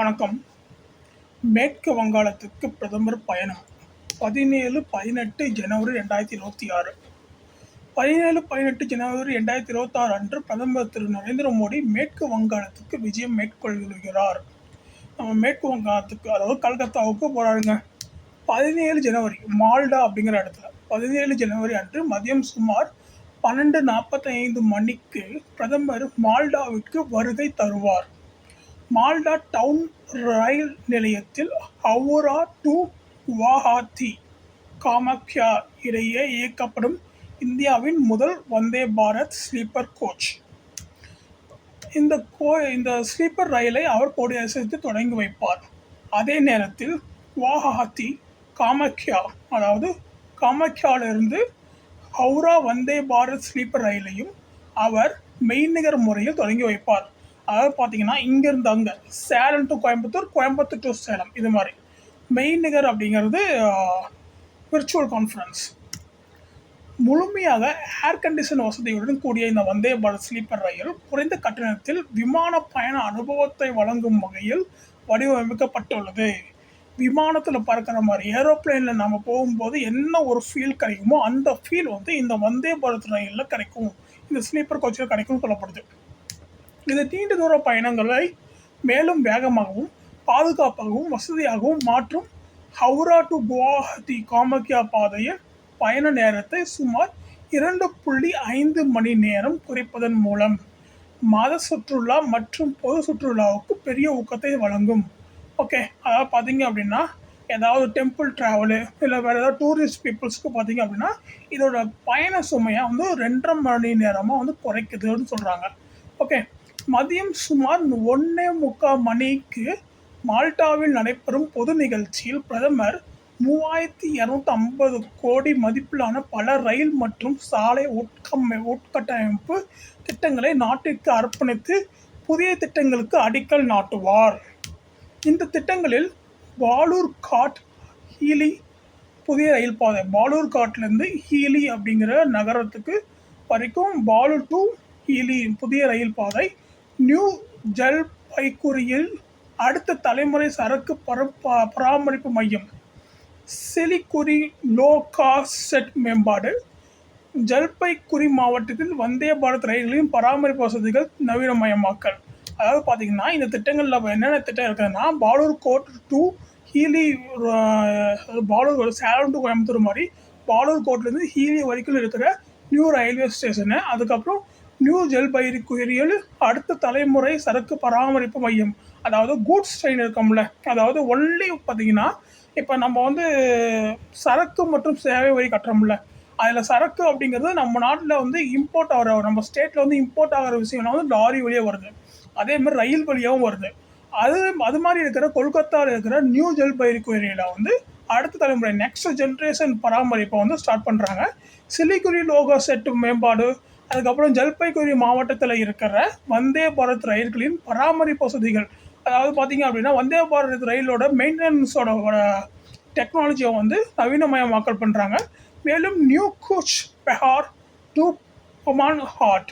வணக்கம். மேற்கு வங்காளத்துக்கு பிரதமர் பயணம் 17-18 ஜனவரி 2026. 17-18 ஜனவரி 2026 அன்று பிரதமர் திரு நரேந்திர மோடி மேற்கு வங்காளத்துக்கு விஜயம் மேற்கொள்கிறார். நம்ம மேற்கு வங்காளத்துக்கு, அதாவது கல்கத்தாவுக்கு போறாருங்க. 17 ஜனவரி மால்டா அப்படிங்கிற இடத்துல 17 ஜனவரி அன்று மதியம் சுமார் 12:45 மணிக்கு பிரதமர் மால்டாவிற்கு வருகை தருவார். மால்டா டவுன் ரயில் நிலையத்தில் ஹவுரா டு குவாஹாத்தி காமாக்யா இடையே இயக்கப்படும் இந்தியாவின் முதல் வந்தே பாரத் ஸ்லீப்பர் கோச். இந்த ஸ்லீப்பர் ரயிலை அவர் கொடியசைத்து தொடங்கி வைப்பார். அதே நேரத்தில் குவாஹாத்தி காமாக்யா, அதாவது காமாக்யாவிலிருந்து ஹவுரா வந்தே பாரத் ஸ்லீப்பர் ரயிலையும் அவர் மெய்நிகர் முறையில் தொடங்கி வைப்பார். அதாவது பார்த்தீங்கன்னா, இங்கேருந்து அங்கே சேலம் டு கோயம்புத்தூர், கோயம்புத்தூர் டு சேலம், இது மாதிரி. மெய்நிகர் அப்படிங்கிறது விர்ச்சுவல் கான்ஃபரன்ஸ். முழுமையாக ஏர் கண்டிஷன் வசதியுடன் கூடிய இந்த வந்தே பாரத் ஸ்லீப்பர் ரயில் குறைந்த கட்டணத்தில் விமான பயண அனுபவத்தை வழங்கும் வகையில் வடிவமைக்கப்பட்டுள்ளது. விமானத்தில் பறக்கிற மாதிரி, ஏரோப்ளைனில் நம்ம போகும்போது என்ன ஒரு ஃபீல் கிடைக்குமோ அந்த ஃபீல் இந்த வந்தே பாரத் ரயிலில் கிடைக்கும், இந்த ஸ்லீப்பர் கோச்சில் கிடைக்கும்னு சொல்லப்படுது. இது நீண்ட தூர பயணங்களை மேலும் வேகமாகவும் பாதுகாப்பாகவும் வசதியாகவும் மாற்றும். ஹவுரா டு குவாஹாத்தி காமாக்யா பாதையில் பயண நேரத்தை சுமார் 2.5 மணி நேரம் குறைப்பதன் மூலம் மத சுற்றுலா மற்றும் பொது சுற்றுலாவுக்கு பெரிய ஊக்கத்தை வழங்கும். ஓகே, அதாவது பார்த்தீங்க அப்படின்னா, ஏதாவது டெம்பிள் ட்ராவலு இல்லை வேறு ஏதாவது டூரிஸ்ட் பீப்புள்ஸ்க்கு பார்த்தீங்க அப்படின்னா இதோட பயண சுமையை 2.5 மணி நேரமாக குறைக்குதுன்னு சொல்கிறாங்க. ஓகே, மதியம் சுமார் 1:45 மணிக்கு மால்டாவில் நடைபெறும் பொது நிகழ்ச்சியில் பிரதமர் 3250 கோடி மதிப்பிலான பல ரயில் மற்றும் சாலை உட்கட்டமைப்பு திட்டங்களை நாட்டிற்கு அர்ப்பணித்து புதிய திட்டங்களுக்கு அடிக்கல் நாட்டுவார். இந்த திட்டங்களில் பாலூர் காட் ஹீலி புதிய ரயில் பாதை, பாலூர் காட்லேருந்து ஹீலி அப்படிங்கிற நகரத்துக்கு வரைக்கும் பாலூர் டு ஹீலி புதிய ரயில் பாதை, நியூ ஜல்பைகுரியில் அடுத்த தலைமுறை சரக்கு பராமரிப்பு மையம், சிலிகுரி லோ காஸ்ட் செட் மேம்பாடு, ஜல்பைகுரி மாவட்டத்தில் வந்தே பாரத் ரயில்களின் பராமரிப்பு வசதிகள் நவீனமயமாக்கல். அதாவது பார்த்தீங்கன்னா, இந்த திட்டங்களில் என்னென்ன திட்டம் இருக்குதுன்னா, பாலூர் கோட் டு ஹீலி, பாலூர் சேலம் டு கோயம்புத்தூர் மாதிரி பாலூர் கோட்லேருந்து ஹீலி வரைக்கும் இருக்கிற நியூ ரயில்வே ஸ்டேஷனு, அதுக்கப்புறம் நியூ ஜல்பைகுரியில் அடுத்த தலைமுறை சரக்கு பராமரிப்பு மையம், அதாவது கூட்ஸ் ட்ரெயின் இருக்கோம்ல, அதாவது ஒன்லி பார்த்தீங்கன்னா இப்போ நம்ம சரக்கு மற்றும் சேவை வரி கட்டுறோம்ல, அதில் சரக்கு அப்படிங்கிறது நம்ம நாட்டில் இம்போர்ட் ஆகிற, நம்ம ஸ்டேட்டில் இம்போர்ட் ஆகிற விஷயம்லாம் லாரி வழியாக வருது, அதேமாதிரி ரயில் வழியாகவும் வருது. அது மாதிரி இருக்கிற கொல்கத்தாவில் இருக்கிற நியூ ஜல்பைகுரியில் அடுத்த தலைமுறை நெக்ஸ்ட் ஜென்ரேஷன் பராமரிப்பை ஸ்டார்ட் பண்ணுறாங்க. சிலிகுரி லோகோ செட் மேம்பாடு, அதுக்கப்புறம் ஜல்பைகுரி மாவட்டத்தில் இருக்கிற வந்தே பாரத் ரயில்களின் பராமரிப்பு வசதிகள், அதாவது பார்த்தீங்க அப்படின்னா வந்தே பாரத் ரயிலோட மெயின்டெனன்ஸோட டெக்னாலஜியை நவீனமயமாக்கல் பண்ணுறாங்க. மேலும் நியூ கூச் பெஹார் டு பமான் ஹாட்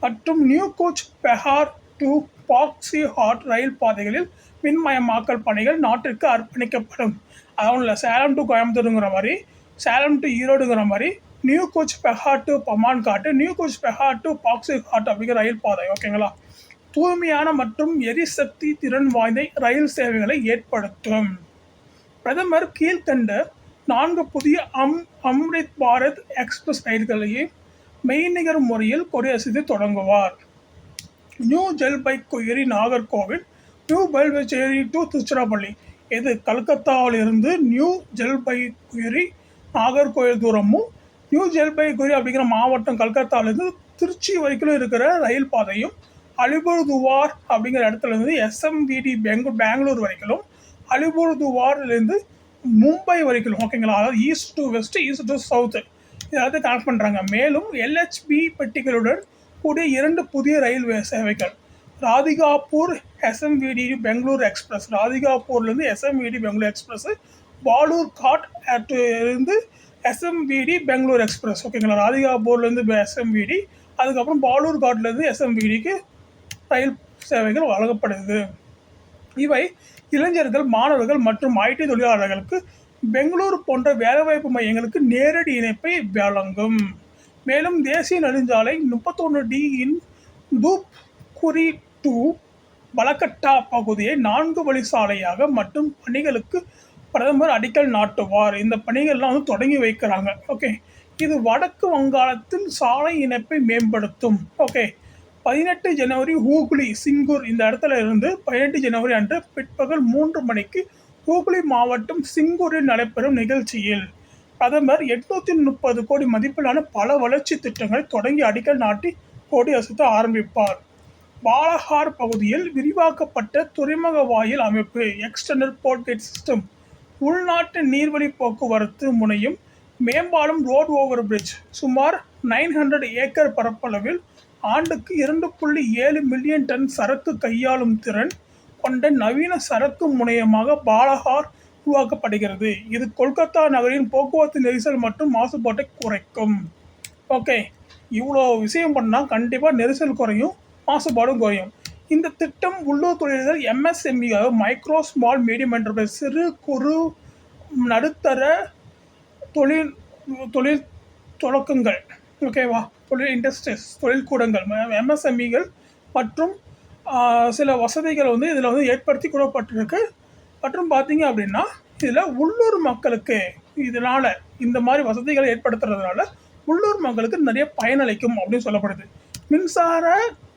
மற்றும் நியூ கூச் பெஹார் டு பாக்ஸி ஹாட் ரயில் பாதைகளில் மின்மயமாக்கல் பணிகள் நாட்டிற்கு அர்ப்பணிக்கப்படும். அதாவது சேலம் டு கோயம்புத்தூருங்கிற மாதிரி, சேலம் டு ஈரோடுங்கிற மாதிரி நியூ கூச் பெஹார் டு பமான் காட்டு, new Cooch Behar to Baxi hot அப்படிங்கிற ரயில் பாதை. ஓகேங்களா, தூய்மையான மற்றும் எரிசக்தி திறன் வாய்ந்த ரயில் சேவைகளை ஏற்படுத்தும். பிரதமர் கீழ்கண்ட 4 புதிய அம்ரித் பாரத் எக்ஸ்பிரஸ் ரயில்களையும் மெய்நிகர் முறையில் கொடியசைத்து தொடங்குவார். New Jalpaiguri Nagercoil, New Jalpaiguri to Tiruchirappalli. இது கல்கத்தாவிலிருந்து நியூ ஜல்பைகுரி நாகர்கோவில் தூரமும், நியூ ஜல்பைகுரி அப்படிங்கிற மாவட்டம் கல்கத்தாவிலிருந்து திருச்சி வரைக்கும் இருக்கிற ரயில் பாதையும், அலிபுர்துவார் அப்படிங்கிற இடத்துலேருந்து எஸ்எம்விடி பெங்களூர் வரைக்கும், அலிபுர்துவார்லேருந்து மும்பை வரைக்கும். ஓகேங்களா, அதாவது east to west, east to south, இதை கனெக்ட் பண்ணுறாங்க. மேலும் எல்ஹெச்பி பெட்டிகளுடன் கூடிய 2 புதிய ரயில்வே சேவைகள், ராதிகாப்பூர் எஸ்எம்விடி பெங்களூர் எக்ஸ்பிரஸ், ராதிகாப்பூர்லேருந்து எஸ்எம்விடி பெங்களூர் எக்ஸ்பிரஸ், பாலூர் காட் இருந்து எஸ்எம்விடி பெங்களூர் எக்ஸ்பிரஸ். ஓகேங்களா, ராதிகாப்பூர்லேருந்து எஸ்எம்விடி, அதுக்கப்புறம் பாலூர் காட்லேருந்து எஸ்எம்விடிக்கு ரயில் சேவைகள் வழங்கப்படுது. இவை இளைஞர்கள், மாணவர்கள் மற்றும் ஐடி தொழிலாளர்களுக்கு பெங்களூரு போன்ற வேலைவாய்ப்பு மையங்களுக்கு நேரடி இணைப்பை வழங்கும். மேலும் தேசிய நெடுஞ்சாலை 31D இன் தூப்குரி டு பலகட்டா பகுதியை 4 வழி சாலையாக மற்றும் பணிகளுக்கு பிரதமர் அடிக்கல் நாட்டுவார். இந்த பணிகள்லாம் வந்து தொடங்கி வைக்கிறாங்க. ஓகே, இது வடக்கு வங்காளத்தில் சாலை இணைப்பை மேம்படுத்தும். ஓகே, 18 ஜனவரி ஹூக்ளி சிங்கூர் இந்த இடத்துல இருந்து 18 ஜனவரி அன்று பிற்பகல் 3 மணிக்கு ஹூக்ளி மாவட்டம் சிங்கூரில் நடைபெறும் நிகழ்ச்சியில் பிரதமர் 830 கோடி மதிப்பிலான பல வளர்ச்சி திட்டங்களை தொடங்கி அடிக்கல் நாட்டி கொடி அசைத்து ஆரம்பிப்பார். பாலஹார் பகுதியில் விரிவாக்கப்பட்ட துறைமுக வாயில் அமைப்பு எக்ஸ்டர்னல் போர்ட்கேட் சிஸ்டம், உள்நாட்டு நீர்வழி போக்குவரத்து முனையம், மேம்பாலம், ரோட் ஓவர் பிரிட்ஜ், சுமார் 900 ஏக்கர் பரப்பளவில் ஆண்டுக்கு 2.7 மில்லியன் டன் சரக்கு கையாளும் திறன் கொண்ட நவீன சரக்கு முனையமாக பாலஹார் உருவாக்கப்படுகிறது. இது கொல்கத்தா நகரின் போக்குவரத்து நெரிசல் மற்றும் மாசுபாட்டை குறைக்கும். ஓகே, இவ்வளோ விஷயம் பண்ணால் கண்டிப்பாக நெரிசல் குறையும், மாசுபாடும் குறையும். இந்த திட்டம் உள்ளூர் தொழில்கள் MSME, micro small medium enterprise, சிறு குறு நடுத்தர தொழில் தொழில் தொடக்கங்கள், ஓகேவா, தொழில் இண்டஸ்ட்ரீஸ், தொழில்கூடங்கள், MSMEகள் மற்றும் சில வசதிகள் வந்து இதில் வந்து ஏற்படுத்தி கூடப்பட்டிருக்கு. மற்றும் பார்த்தீங்க அப்படின்னா இதில் உள்ளூர் மக்களுக்கு இதனால் இந்த மாதிரி வசதிகளை ஏற்படுத்துறதுனால உள்ளூர் மக்களுக்கு நிறைய பயனளிக்கும் அப்படின்னு சொல்லப்படுது. மின்சார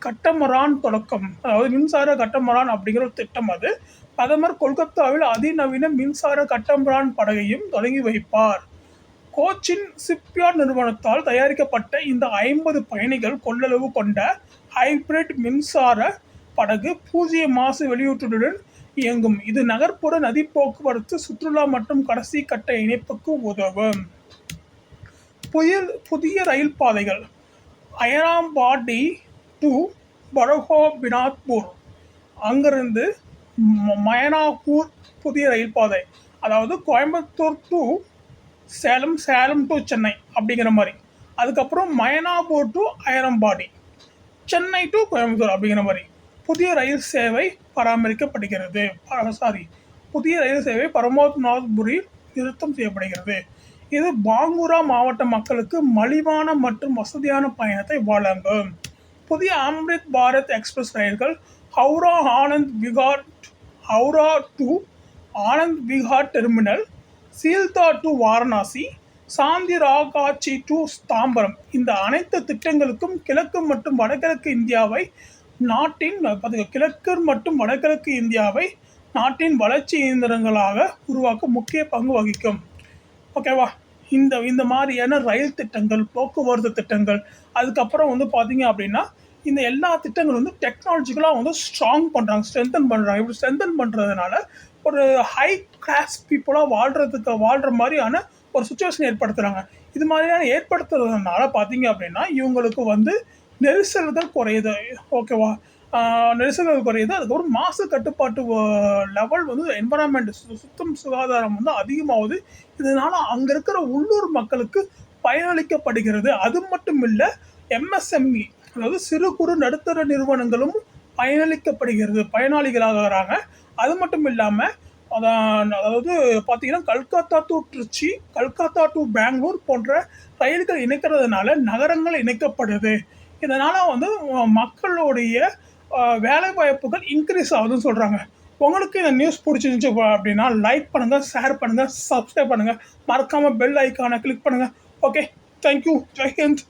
கட்டமரான் தொடக்கம், அதாவது மின்சார கட்டமரான் அப்படிங்கிற ஒரு திட்டம். அது பிரதமர் கொல்கத்தாவில் அதிநவீன மின்சார கட்டமரான் படகையும் தொடங்கி வைப்பார். கோச்சின் ஷிப்யார்ட் நிறுவனத்தால் தயாரிக்கப்பட்ட இந்த 50 பயணிகள் கொள்ளளவு கொண்ட ஹைபிரிட் மின்சார படகு 0 மாசு வெளியீட்டுடன் இயங்கும். இது நகர்ப்புற நதி போக்குவரத்து, சுற்றுலா மற்றும் கடைசி கட்ட இணைப்புக்கு உதவும். புதிய ரயில் பாதைகள் அயராம்பாடி டு பரகோபிநாத்பூர், அங்கிருந்து மயனாப்பூர் புதிய ரயில் பாதை, அதாவது கோயம்புத்தூர் டு சேலம், சேலம் டு சென்னை அப்படிங்கிற மாதிரி. அதுக்கப்புறம் மயனாப்பூர் டு அயரம்பாடி, சென்னை டு கோயம்புத்தூர் அப்படிங்கிற மாதிரி புதிய ரயில் சேவை பராமரிக்கப்படுகிறது. புதிய ரயில் சேவை பரமோத்நாத்புரியில் நிறுத்தம் செய்யப்படுகிறது. இது பாங்குரா மாவட்ட மக்களுக்கு மலிவான மற்றும் வசதியான பயணத்தை வழங்கும். புதிய அம்ரித் பாரத் எக்ஸ்பிரஸ் ரயில்கள் Howrah Anand Vihar, Howrah to Anand Vihar terminal, Sealdah to Varanasi, Santragachi to Tambaram. இந்த அனைத்து திட்டங்களுக்கும் கிழக்கு மற்றும் வடகிழக்கு இந்தியாவை நாட்டின் வளர்ச்சி இயந்திரங்களாக உருவாக்க முக்கிய பங்கு வகிக்கும். ஓகேவா, இந்த மாதிரியான ரயில் திட்டங்கள், போக்குவரத்து திட்டங்கள், அதுக்கப்புறம் வந்து பார்த்தீங்க அப்படின்னா இந்த எல்லா திட்டங்களும் வந்து டெக்னாலஜிக்கலாக வந்து ஸ்ட்ரென்தன் பண்ணுறாங்க. இப்படி ஸ்ட்ரென்தன் பண்ணுறதுனால ஒரு ஹை கிளாஸ் பீப்புளாக வாழ்கிற மாதிரியான ஒரு சுச்சுவேஷன் ஏற்படுத்துகிறாங்க. இது மாதிரியான ஏற்படுத்துறதுனால பார்த்தீங்க அப்படின்னா இவங்களுக்கு வந்து நெரிசல்கள் குறையுது. ஓகேவா, நெரிசல்கள் குறையுது. அதுக்கப்புறம் மாசு கட்டுப்பாட்டு லெவல் வந்து என்வரான்மெண்ட், சுத்தம் சுகாதாரம் வந்து அதிகமாகுது. இதனால் அங்கே இருக்கிற உள்ளூர் மக்களுக்கு பயனளிக்கப்படுகிறது. அது மட்டும் இல்லை, MSME, அதாவது சிறு குறு நடுத்தர நிறுவனங்களும் பயனாளிகளாகிறாங்க. அது மட்டும் இல்லாமல் அதாவது பார்த்தீங்கன்னா கல்கத்தா டு திருச்சி, கல்கத்தா டு பெங்களூர் போன்ற ரயில்கள் இணைக்கிறதுனால நகரங்கள் இணைக்கப்படுது. இதனால் வந்து மக்களுடைய வேலை வாய்ப்புகள் இன்க்ரீஸ் ஆகுதுன்னு சொல்கிறாங்க. உங்களுக்கு இந்த நியூஸ் பிடிச்சிருந்துச்சு அப்படின்னா லைக் பண்ணுங்கள், ஷேர் பண்ணுங்கள், சப்ஸ்கிரைப் பண்ணுங்கள், மறக்காமல் பெல் ஐக்கானை கிளிக் பண்ணுங்கள். Okay, thank you, Jai Hind.